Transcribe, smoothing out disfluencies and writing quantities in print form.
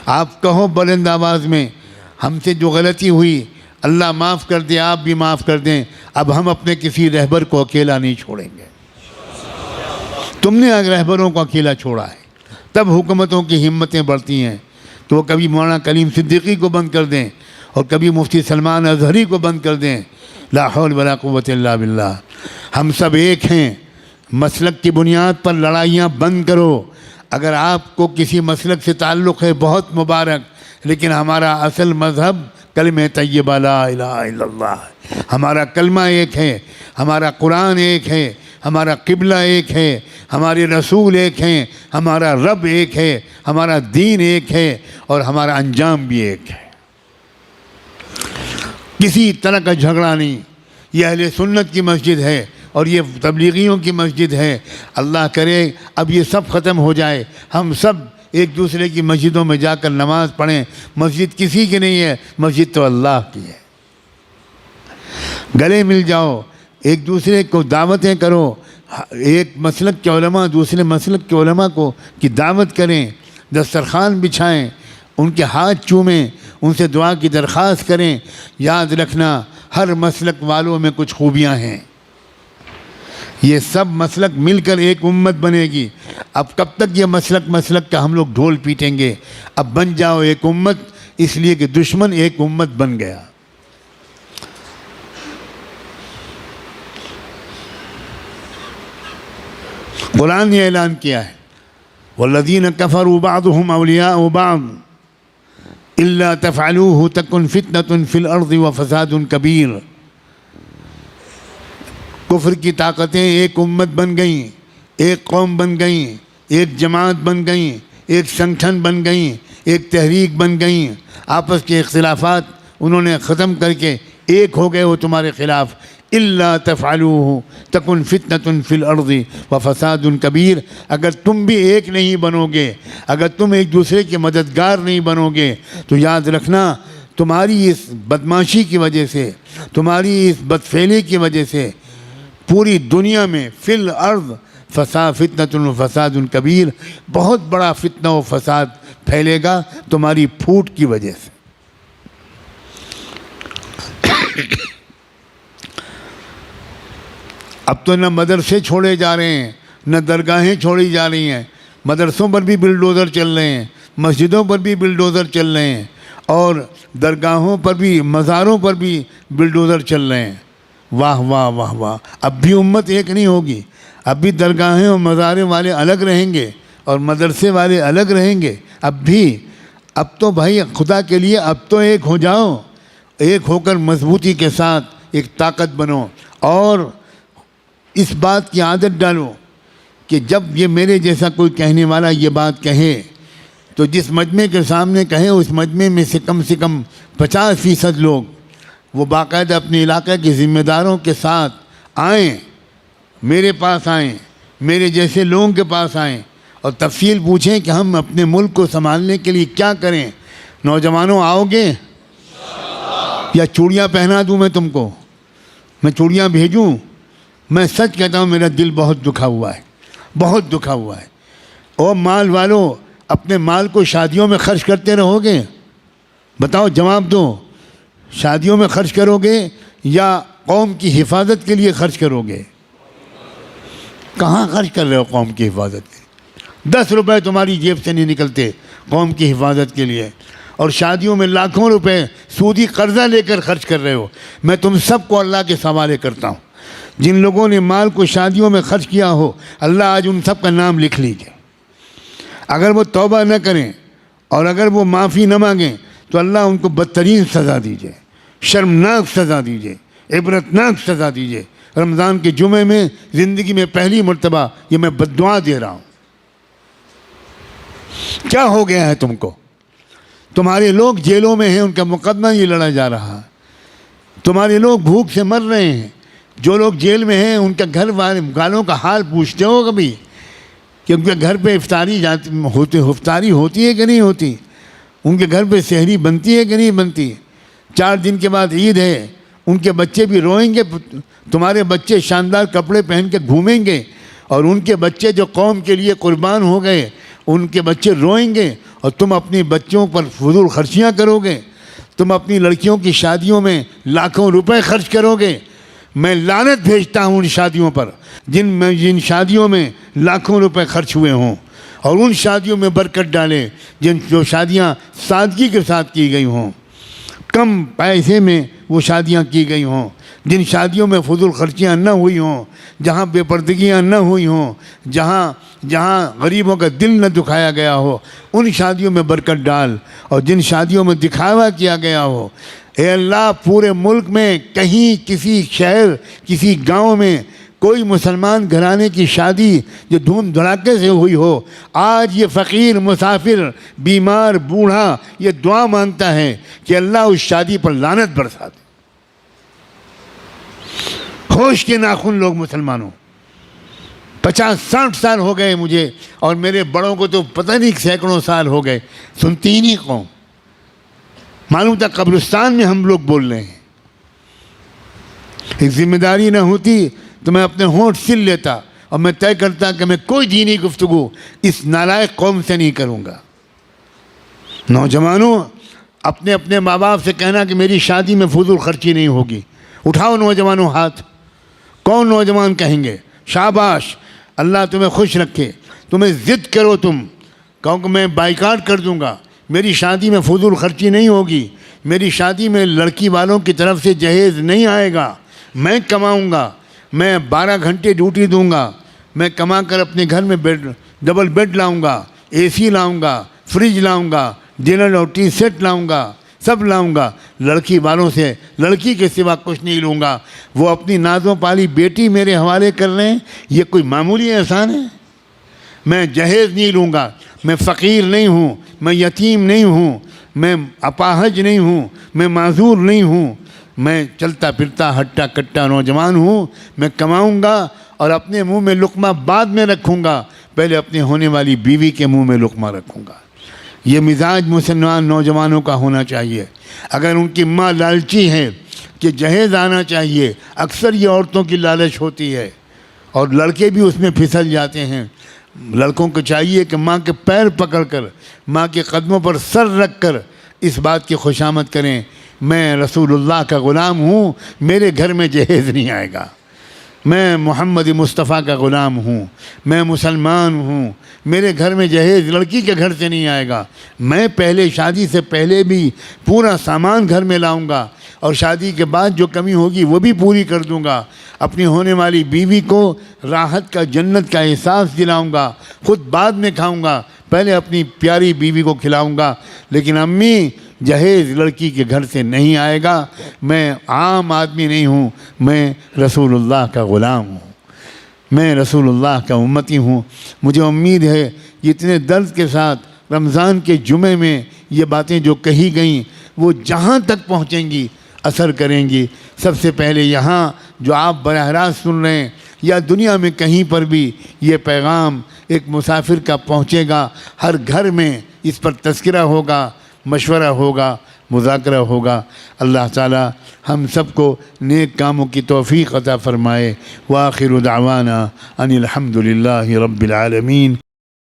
آپ کہو بلند آواز میں ہم سے جو غلطی ہوئی اللہ معاف کر دے، آپ بھی معاف کر دیں، اب ہم اپنے کسی رہبر کو اکیلا نہیں چھوڑیں گے۔ تم نے اگر رہبروں کو اکیلا چھوڑا ہے تب حکومتوں کی ہمتیں بڑھتی ہیں کہ وہ کبھی مولانا کلیم صدیقی کو بند کر دیں اور کبھی مفتی سلمان اظہری کو بند کر دیں۔ لا حول ولا قوت الا باللہ۔ ہم سب ایک ہیں، مسلک کی بنیاد پر لڑائیاں بند کرو۔ اگر آپ کو کسی مسلک سے تعلق ہے بہت مبارک، لیکن ہمارا اصل مذہب کلمہ طیبہ لا الہ الا اللہ، ہمارا کلمہ ایک ہے، ہمارا قرآن ایک ہے، ہمارا قبلہ ایک ہے، ہمارے رسول ایک ہیں، ہمارا رب ایک ہے، ہمارا دین ایک ہے اور ہمارا انجام بھی ایک ہے۔ کسی طرح کا جھگڑا نہیں۔ یہ اہل سنت کی مسجد ہے اور یہ تبلیغیوں کی مسجد ہے۔ اللہ کرے اب یہ سب ختم ہو جائے، ہم سب ایک دوسرے کی مسجدوں میں جا کر نماز پڑھیں۔ مسجد کسی کی نہیں ہے، مسجد تو اللہ کی ہے۔ گلے مل جاؤ، ایک دوسرے کو دعوتیں کرو، ایک مسلک کے علماء دوسرے مسلک کے علماء کو کی دعوت کریں، دسترخوان بچھائیں، ان کے ہاتھ چومیں، ان سے دعا کی درخواست کریں۔ یاد رکھنا ہر مسلک والوں میں کچھ خوبیاں ہیں، یہ سب مسلک مل کر ایک امت بنے گی۔ اب کب تک یہ مسلک کا ہم لوگ ڈھول پیٹیں گے؟ اب بن جاؤ ایک امت، اس لیے کہ دشمن ایک امت بن گیا۔ قرآن نے اعلان کیا ہے وَالَّذِينَ كَفَرُوا بَعْضُهُمْ أَوْلِيَاءُ بَعْضٍ إِلَّا تَفْعَلُوهُ تَكُنْ فِتْنَةٌ فِي الْأَرْضِ وَفَسَادٌ كَبِيرٌ۔ کفر کی طاقتیں ایک امت بن گئیں، ایک قوم بن گئیں، ایک جماعت بن گئیں، ایک سنگٹھن بن گئیں، ایک تحریک بن گئیں۔ آپس کے اختلافات انہوں نے ختم کر کے ایک ہو گئے وہ تمہارے خلاف۔ الا تفعلوه تکن فتنة فی الارض وفساد کبیر۔ اگر تم بھی ایک نہیں بنو گے، اگر تم ایک دوسرے کے مددگار نہیں بنو گے تو یاد رکھنا تمہاری اس بدماشی کی وجہ سے، تمہاری اس بدفعلی کی وجہ سے پوری دنیا میں فی الارض فتنة و فساد کبیر، بہت بڑا فتنہ و فساد پھیلے گا تمہاری پھوٹ کی وجہ سے۔ اب تو نہ مدرسے چھوڑے جا رہے ہیں، نہ درگاہیں چھوڑی جا رہی ہیں، مدرسوں پر بھی بلڈوزر چل رہے ہیں، مسجدوں پر بھی بلڈوزر چل رہے ہیں، اور درگاہوں پر بھی، مزاروں پر بھی بلڈوزر چل رہے ہیں۔ واہ واہ واہ واہ۔ اب بھی امت ایک نہیں ہوگی، اب بھی درگاہیں اور مزاریں والے الگ رہیں گے اور مدرسے والے الگ رہیں گے۔ اب تو بھائی خدا کے لیے اب تو ایک ہو جاؤ، ایک ہو کر مضبوطی کے ساتھ ایک طاقت بنو، اور اس بات کی عادت ڈالو کہ جب یہ میرے جیسا کوئی کہنے والا یہ بات کہے تو جس مجمع کے سامنے کہے اس مجمع میں سے کم 50% لوگ وہ باقاعدہ اپنے علاقے کے ذمہ داروں کے ساتھ آئیں، میرے پاس آئیں، میرے جیسے لوگوں کے پاس آئیں اور تفصیل پوچھیں کہ ہم اپنے ملک کو سنبھالنے کے لیے کیا کریں۔ نوجوانوں آؤ گے یا چوڑیاں پہنا دوں میں تم کو؟ میں چوڑیاں بھیجوں؟ میں سچ کہتا ہوں میرا دل بہت دکھا ہوا ہے، بہت دکھا ہوا ہے۔ اور مال والوں اپنے مال کو شادیوں میں خرچ کرتے رہو گے؟ بتاؤ، جواب دو۔ شادیوں میں خرچ کرو گے یا قوم کی حفاظت کے لیے خرچ کرو گے؟ کہاں خرچ کر رہے ہو قوم کی حفاظت کے لیے؟ 10 روپے تمہاری جیب سے نہیں نکلتے قوم کی حفاظت کے لیے، اور شادیوں میں لاکھوں روپے سودی قرضہ لے کر خرچ کر رہے ہو۔ میں تم سب کو اللہ کے حوالے کرتا ہوں، جن لوگوں نے مال کو شادیوں میں خرچ کیا ہو اللہ آج ان سب کا نام لکھ لیجئے۔ اگر وہ توبہ نہ کریں اور اگر وہ معافی نہ مانگیں تو اللہ ان کو بدترین سزا دیجئے، شرمناک سزا دیجئے، عبرتناک سزا دیجئے۔ رمضان کے جمعے میں زندگی میں پہلی مرتبہ یہ میں بددعا دے رہا ہوں۔ کیا ہو گیا ہے تم کو؟ تمہارے لوگ جیلوں میں ہیں، ان کا مقدمہ یہ لڑا جا رہا ہے۔ تمہارے لوگ بھوک سے مر رہے ہیں۔ جو لوگ جیل میں ہیں ان کا گھر والوں کا حال پوچھتے ہو کبھی کہ ان کے گھر پہ افطاری ہوتی ہے کہ نہیں ہوتی؟ ان کے گھر پہ سحری بنتی ہے کہ نہیں بنتی؟ 4 دن کے بعد عید ہے، ان کے بچے بھی روئیں گے، تمہارے بچے شاندار کپڑے پہن کے گھومیں گے، اور ان کے بچے جو قوم کے لیے قربان ہو گئے ان کے بچے روئیں گے اور تم اپنی بچوں پر فضول خرچیاں کرو گے، تم اپنی لڑکیوں کی شادیوں میں لاکھوں روپے خرچ کرو گے۔ میں لعنت بھیجتا ہوں ان شادیوں پر جن شادیوں میں لاکھوں روپے خرچ ہوئے ہوں، اور ان شادیوں میں برکت ڈالے جو شادیاں سادگی کے ساتھ کی گئی ہوں، کم پیسے میں وہ شادیاں کی گئی ہوں، جن شادیوں میں فضول خرچیاں نہ ہوئی ہوں، جہاں بے پردگیاں نہ ہوئی ہوں، جہاں غریبوں کا دل نہ دکھایا گیا ہو، ان شادیوں میں برکت ڈال۔ اور جن شادیوں میں دکھاوا کیا گیا ہو، اے اللہ پورے ملک میں کہیں کسی شہر کسی گاؤں میں کوئی مسلمان گھرانے کی شادی جو دھوم دھڑاکے سے ہوئی ہو، آج یہ فقیر مسافر بیمار بوڑھا یہ دعا مانگتا ہے کہ اللہ اس شادی پر لعنت برسا دے۔ ہوش کے ناخن لوگ مسلمانوں، 50-60 سال ہو گئے مجھے، اور میرے بڑوں کو تو پتہ نہیں سینکڑوں سال ہو گئے، سنتی ہی نہیں قوم۔ معلوم تھا قبرستان میں ہم لوگ بول رہے ہیں۔ ایک ذمہ داری نہ ہوتی تو میں اپنے ہونٹ سل لیتا اور میں طے کرتا کہ میں کوئی دینی گفتگو اس نالائق قوم سے نہیں کروں گا۔ نوجوانوں، اپنے اپنے ماں باپ سے کہنا کہ میری شادی میں فضول خرچی نہیں ہوگی۔ اٹھاؤ نوجوانوں ہاتھ، کون نوجوان کہیں گے شاباش اللہ تمہیں خوش رکھے، تمہیں ضد کرو، تم کہو کہ میں بائیکاٹ کر دوں گا، میری شادی میں فضول خرچی نہیں ہوگی، میری شادی میں لڑکی والوں کی طرف سے جہیز نہیں آئے گا، میں کماؤں گا، میں 12 گھنٹے ڈیوٹی دوں گا، میں کما کر اپنے گھر میں ڈبل بیڈ لاؤں گا، اے سی لاؤں گا، فریج لاؤں گا، ڈنر اور ٹی سیٹ لاؤں گا، سب لاؤں گا، لڑکی والوں سے لڑکی کے سوا کچھ نہیں لوں گا۔ وہ اپنی نازوں پالی بیٹی میرے حوالے کر رہے ہیں، یہ کوئی معمولی احسان ہے؟ میں جہیز نہیں لوں گا، میں فقیر نہیں ہوں، میں یتیم نہیں ہوں، میں اپاہج نہیں ہوں، میں معذور نہیں ہوں، میں چلتا پھرتا ہٹا کٹا نوجوان ہوں، میں کماؤں گا اور اپنے منہ میں لقمہ بعد میں رکھوں گا، پہلے اپنے ہونے والی بیوی کے منہ میں لقمہ رکھوں گا۔ یہ مزاج مسلمان نوجوانوں کا ہونا چاہیے۔ اگر ان کی ماں لالچی ہے کہ جہیز آنا چاہیے، اکثر یہ عورتوں کی لالچ ہوتی ہے اور لڑکے بھی اس میں پھسل جاتے ہیں۔ لڑکوں کو چاہیے کہ ماں کے پیر پکڑ کر، ماں کے قدموں پر سر رکھ کر اس بات کی خوشامد کریں، میں رسول اللہ کا غلام ہوں، میرے گھر میں جہیز نہیں آئے گا، میں محمد مصطفیٰ کا غلام ہوں، میں مسلمان ہوں، میرے گھر میں جہیز لڑکی کے گھر سے نہیں آئے گا، میں پہلے شادی سے پہلے بھی پورا سامان گھر میں لاؤں گا اور شادی کے بعد جو کمی ہوگی وہ بھی پوری کر دوں گا، اپنی ہونے والی بیوی کو راحت کا جنت کا احساس دلاؤں گا، خود بعد میں کھاؤں گا، پہلے اپنی پیاری بیوی کو کھلاؤں گا۔ لیکن امی جہیز لڑکی کے گھر سے نہیں آئے گا، میں عام آدمی نہیں ہوں، میں رسول اللہ کا غلام ہوں، میں رسول اللہ کا امتی ہوں۔ مجھے امید ہے اتنے درد کے ساتھ رمضان کے جمعے میں یہ باتیں جو کہی گئیں وہ جہاں تک پہنچیں گی اثر کریں گی۔ سب سے پہلے یہاں جو آپ براہ راست سن رہے ہیں یا دنیا میں کہیں پر بھی یہ پیغام ایک مسافر کا پہنچے گا، ہر گھر میں اس پر تذکرہ ہوگا، مشورہ ہوگا، مذاکرہ ہوگا۔ اللہ تعالی ہم سب کو نیک کاموں کی توفیق عطا فرمائے۔ وآخر دعوانا ان الحمد للہ رب العالمین۔